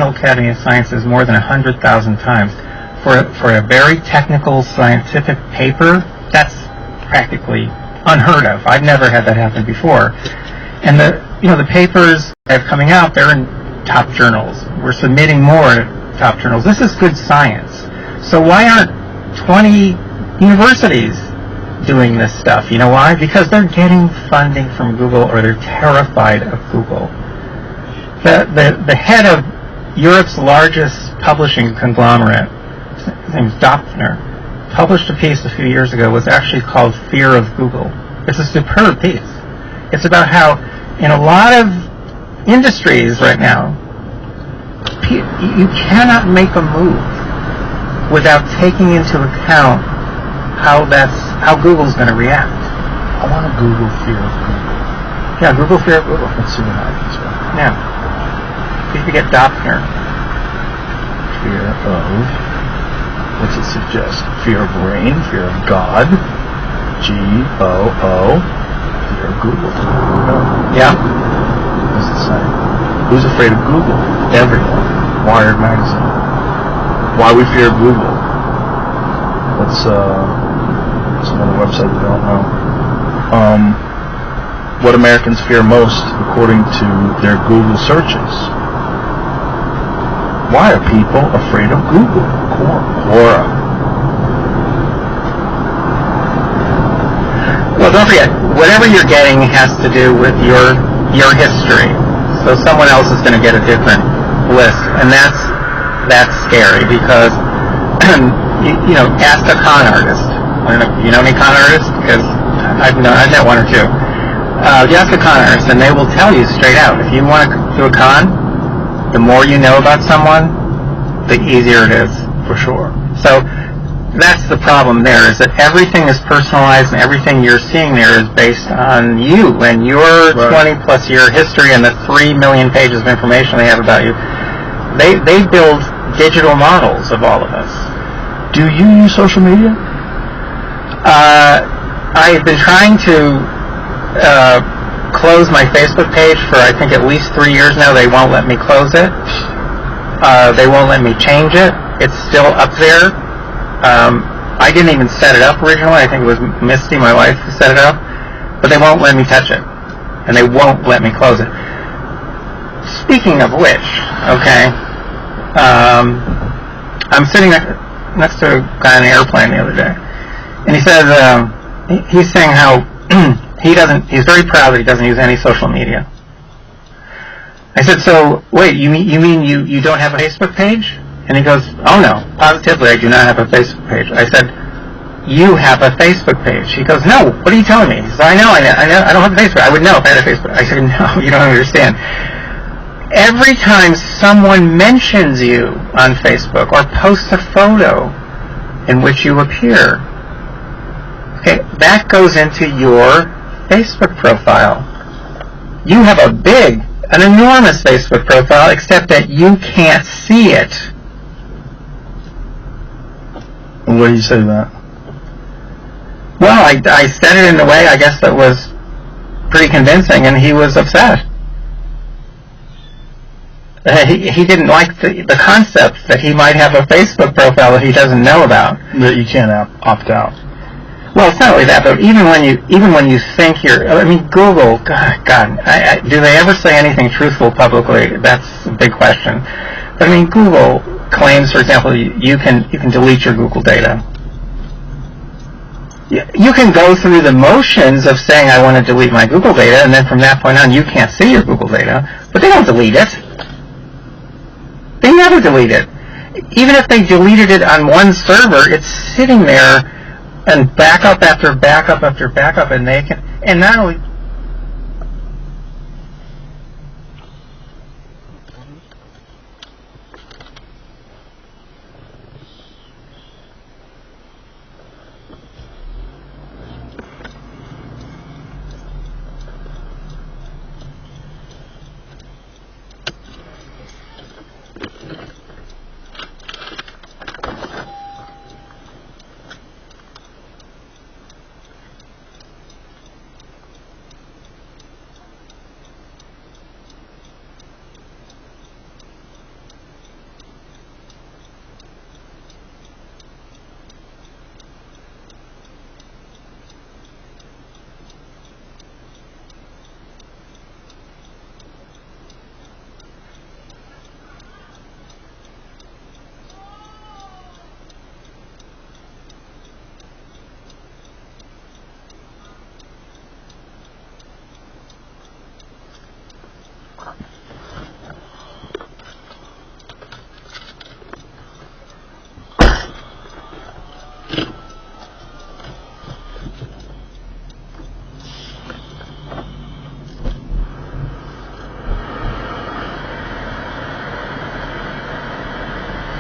National Academy of Sciences more than 100,000 times. For a very technical scientific paper, that's practically unheard of. I've never had that happen before. And the papers that are coming out, they're in top journals. We're submitting more to top journals. This is good science. So why aren't 20 universities doing this stuff? You know why? Because they're getting funding from Google, or they're terrified of Google. The head of Europe's largest publishing conglomerate, his name's Dopfner, published a piece a few years ago. Was actually called Fear of Google. It's a superb piece. It's about how in a lot of industries right now, you cannot make a move without taking into account how Google's going to react. I want to Google Fear of Google. Yeah, Google Fear of Google. Let's see what happens. Yeah. You could get Dopfner. Fear of... What's it suggest? Fear of rain, fear of God, G-O-O, fear of Google. Yeah. What does it say? Who's afraid of Google? Everyone. Wired magazine. Why we fear Google? That's another website we don't know. What Americans fear most according to their Google searches. Why are people afraid of Google? Quora. Well, don't forget, whatever you're getting has to do with your history. So someone else is going to get a different list, and that's scary because ask a con artist. I don't know, you know any con artists? Because I've met one or two. You ask a con artist, and they will tell you straight out, if you want to do a con, the more you know about someone, the easier it is, for sure. So that's the problem there, is that everything is personalized, and everything you're seeing there is based on you and your 20-plus year history and the 3 million pages of information they have about you. They build digital models of all of us. Do you use social media? I've been trying to close my Facebook page for I think at least 3 years now. They won't let me close it. They won't let me change it. It's still up there. I didn't even set it up originally. I think it was Misty, my wife, who set it up. But they won't let me touch it. And they won't let me close it. Speaking of which, okay, I'm sitting next to a guy on an airplane the other day. And he says, he's saying how he's very proud that he doesn't use any social media. I said, so, wait, you mean you don't have a Facebook page? And he goes, oh no, positively I do not have a Facebook page. I said, you have a Facebook page. He goes, no, what are you telling me? He says, I know, I don't have a Facebook. I would know if I had a Facebook. I said, no, you don't understand. Every time someone mentions you on Facebook or posts a photo in which you appear, okay, that goes into your Facebook profile. You have an enormous Facebook profile, except that you can't see it. And what do you say to that? Well, I said it in a way, I guess, that was pretty convincing, and he was upset. He didn't like the concept that he might have a Facebook profile that he doesn't know about. That you can't opt out. Well, it's not only that, but even when you think Google, God, do they ever say anything truthful publicly? That's a big question. But Google claims, for example, you can delete your Google data. You can go through the motions of saying I want to delete my Google data, and then from that point on you can't see your Google data, but they don't delete it. They never delete it. Even if they deleted it on one server, it's sitting there and backup after backup after backup, and they can, and not only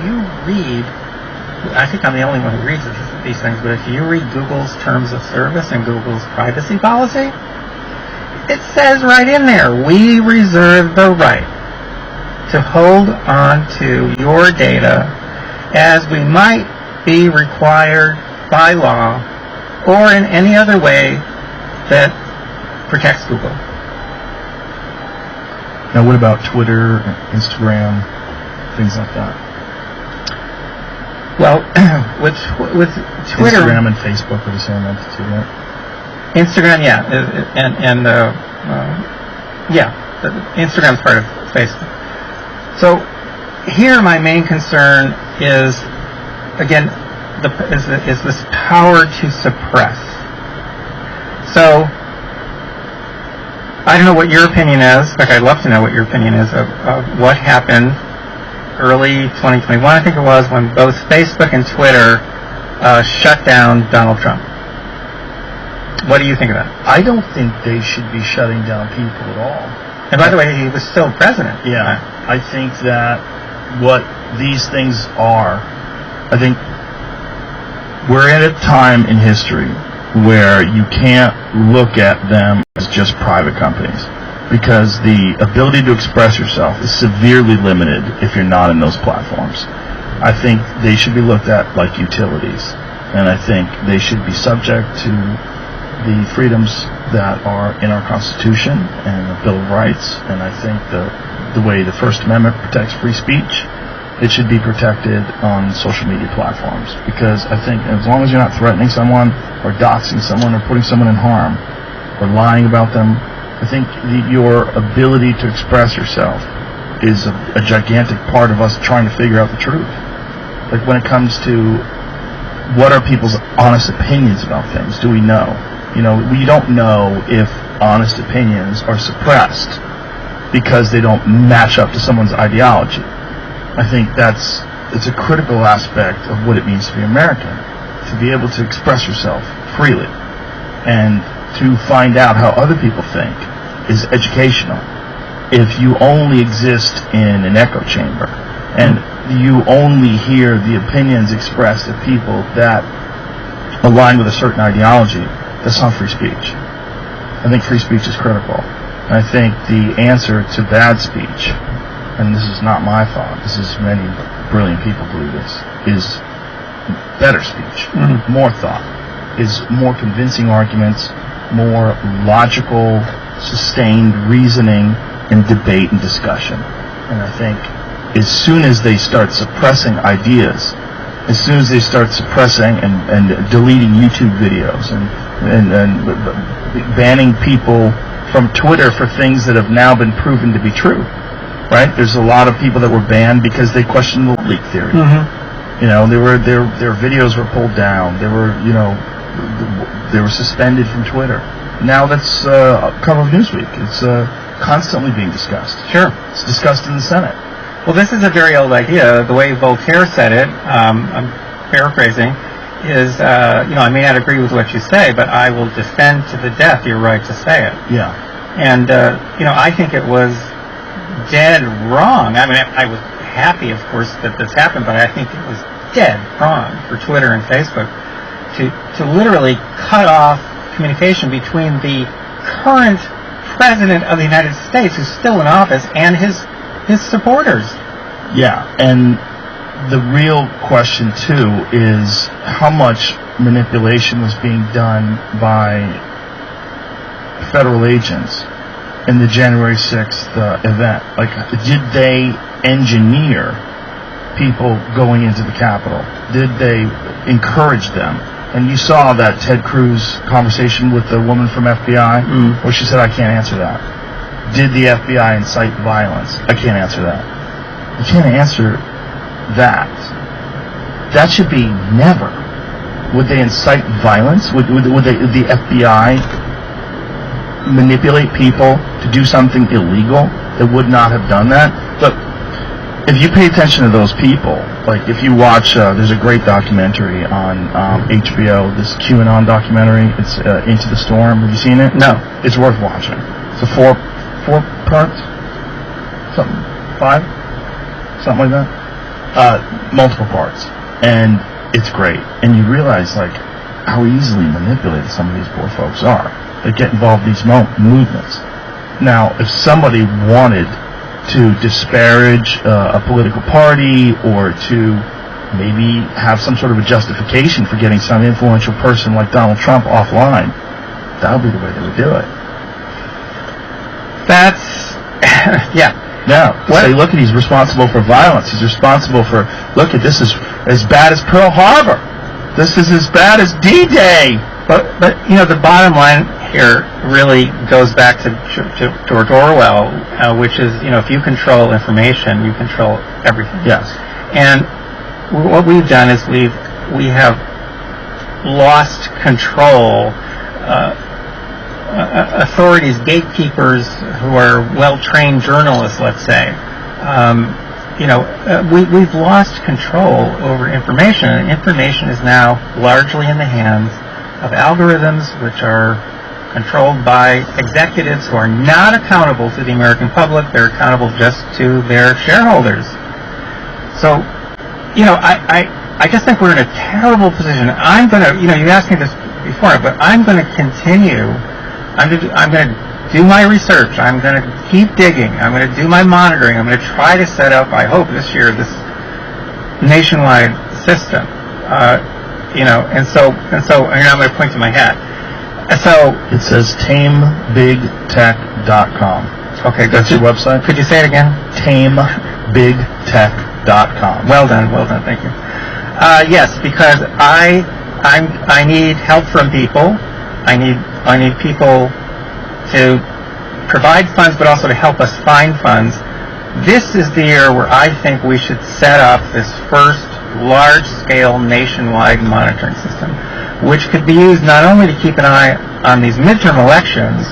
you read, I think I'm the only one who reads these things, but if you read Google's terms of service and Google's privacy policy, it says right in there, we reserve the right to hold on to your data as we might be required by law or in any other way that protects Google. Now, what about Twitter, Instagram, things like that? Well, with Twitter, Instagram and Facebook are the same entity, right? Instagram, yeah, and Instagram's part of Facebook. So here, my main concern is, again, is this power to suppress. So I don't know what your opinion is. In fact, I'd love to know what your opinion is of what happened early 2021, I think it was, when both Facebook and Twitter shut down Donald Trump. What do you think of that? I don't think they should be shutting down people at all. And by the way, he was still president. Yeah, I think that what these things are, I think we're at a time in history where you can't look at them as just private companies, because the ability to express yourself is severely limited if you're not in those platforms. I think they should be looked at like utilities, and I think they should be subject to the freedoms that are in our Constitution and the Bill of Rights, and I think the way the First Amendment protects free speech, it should be protected on social media platforms, because I think as long as you're not threatening someone or doxing someone or putting someone in harm or lying about them, I think your ability to express yourself is a gigantic part of us trying to figure out the truth. Like when it comes to what are people's honest opinions about things, do we know? You know, we don't know if honest opinions are suppressed because they don't match up to someone's ideology. I think it's a critical aspect of what it means to be American, to be able to express yourself freely and to find out how other people think is educational. If you only exist in an echo chamber and you only hear the opinions expressed of people that align with a certain ideology, that's not free speech. I think free speech is critical. And I think the answer to bad speech, and this is not my thought, this is many brilliant people believe this, is better speech, more thought, is more convincing arguments, more logical, sustained reasoning and debate and discussion. And I think as soon as they start suppressing ideas, as soon as they start suppressing and deleting YouTube videos and banning people from Twitter for things that have now been proven to be true, right? There's a lot of people that were banned because they questioned the leak theory. You know, their videos were pulled down. They were suspended from Twitter. Now that's cover of Newsweek. It's constantly being discussed. Sure. It's discussed in the Senate. Well, this is a very old idea. The way Voltaire said it, I'm paraphrasing, is, I may not agree with what you say, but I will defend to the death your right to say it. Yeah. And, I think it was dead wrong. I mean, I was happy, of course, that this happened, but I think it was dead wrong for Twitter and Facebook to literally cut off communication between the current President of the United States, who's still in office, and his supporters. Yeah, and the real question, too, is how much manipulation was being done by federal agents in the January 6th event. Like, did they engineer people going into the Capitol? Did they encourage them? And you saw that Ted Cruz conversation with the woman from FBI, where she said, I can't answer that. Did the FBI incite violence? I can't answer that. You can't answer that. That should be never. Would they incite violence? Would the FBI manipulate people to do something illegal that would not have done that? But if you pay attention to those people, like if you watch, there's a great documentary on HBO, this QAnon documentary. It's Into the Storm. Have you seen it? No. It's worth watching. It's a four parts, something like that. multiple parts, and it's great. And you realize like how easily manipulated some of these poor folks are. They get involved in these movements. Now, if somebody wanted to disparage a political party or to maybe have some sort of a justification for getting some influential person like Donald Trump offline, that would be the way they would do it. That's, yeah. Yeah. Say, look, he's responsible for violence. He's responsible for, look, this is as bad as Pearl Harbor. This is as bad as D-Day. But the bottom line here really goes back to George Orwell, which is, if you control information, you control everything. Yes. And what we've done is we have lost control. Authorities, gatekeepers who are well-trained journalists, let's say, we've lost control over information, and information is now largely in the hands of algorithms which are controlled by executives who are not accountable to the American public. They're accountable just to their shareholders. So, I just think we're in a terrible position. I'm going to, you asked me this before, but I'm going to continue. I'm going to do my research. I'm going to keep digging. I'm going to do my monitoring. I'm going to try to set up, I hope this year, this nationwide system. And so I'm going to point to my hat. So it says tamebigtech.com. Okay, that's your website. Could you say it again? tamebigtech.com. Well done, thank you. Yes, because I need help from people. I need people to provide funds, but also to help us find funds. This is the year where I think we should set up this first large-scale nationwide monitoring system, which could be used not only to keep an eye on these midterm elections,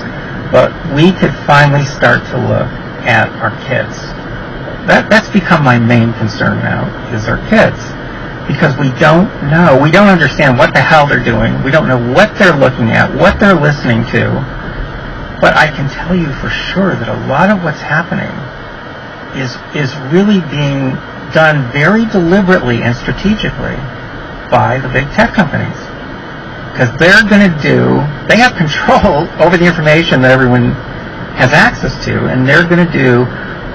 but we could finally start to look at our kids. That's become my main concern now, is our kids. Because we don't understand what the hell they're doing. We don't know what they're looking at, what they're listening to. But I can tell you for sure that a lot of what's happening is really being done very deliberately and strategically by the big tech companies. Because they have control over the information that everyone has access to, and they're going to do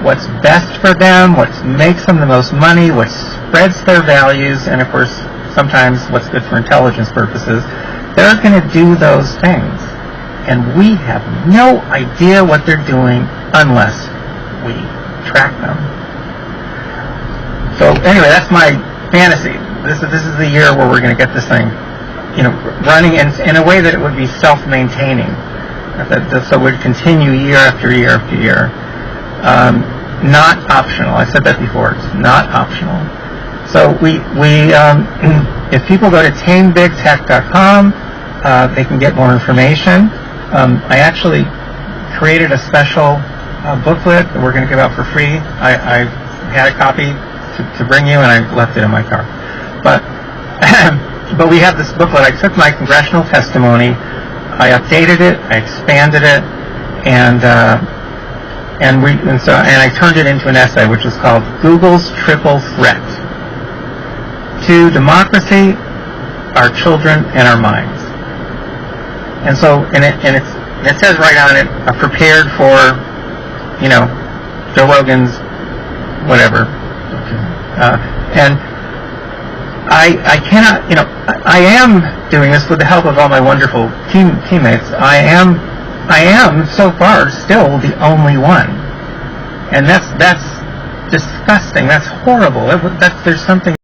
what's best for them, what makes them the most money, what spreads their values, and of course, sometimes what's good for intelligence purposes. They're going to do those things. And we have no idea what they're doing unless we track them. So anyway, that's my fantasy. This is the year where we're going to get this thing, running in a way that it would be self-maintaining. So it would continue year after year after year. Not optional. I said that before. It's not optional. So if people go to tamebigtech.com, they can get more information. I actually created a special booklet that we're going to give out for free. I had a copy to bring you, and I left it in my car. But we have this booklet. I took my congressional testimony, I updated it, I expanded it, and I turned it into an essay, which is called "Google's Triple Threat to Democracy, Our Children, and Our Minds." And so, it says right on it, prepared for, Joe Rogan's whatever. And I cannot, I am doing this with the help of all my wonderful teammates. I am so far still the only one, and that's disgusting. That's horrible. There's something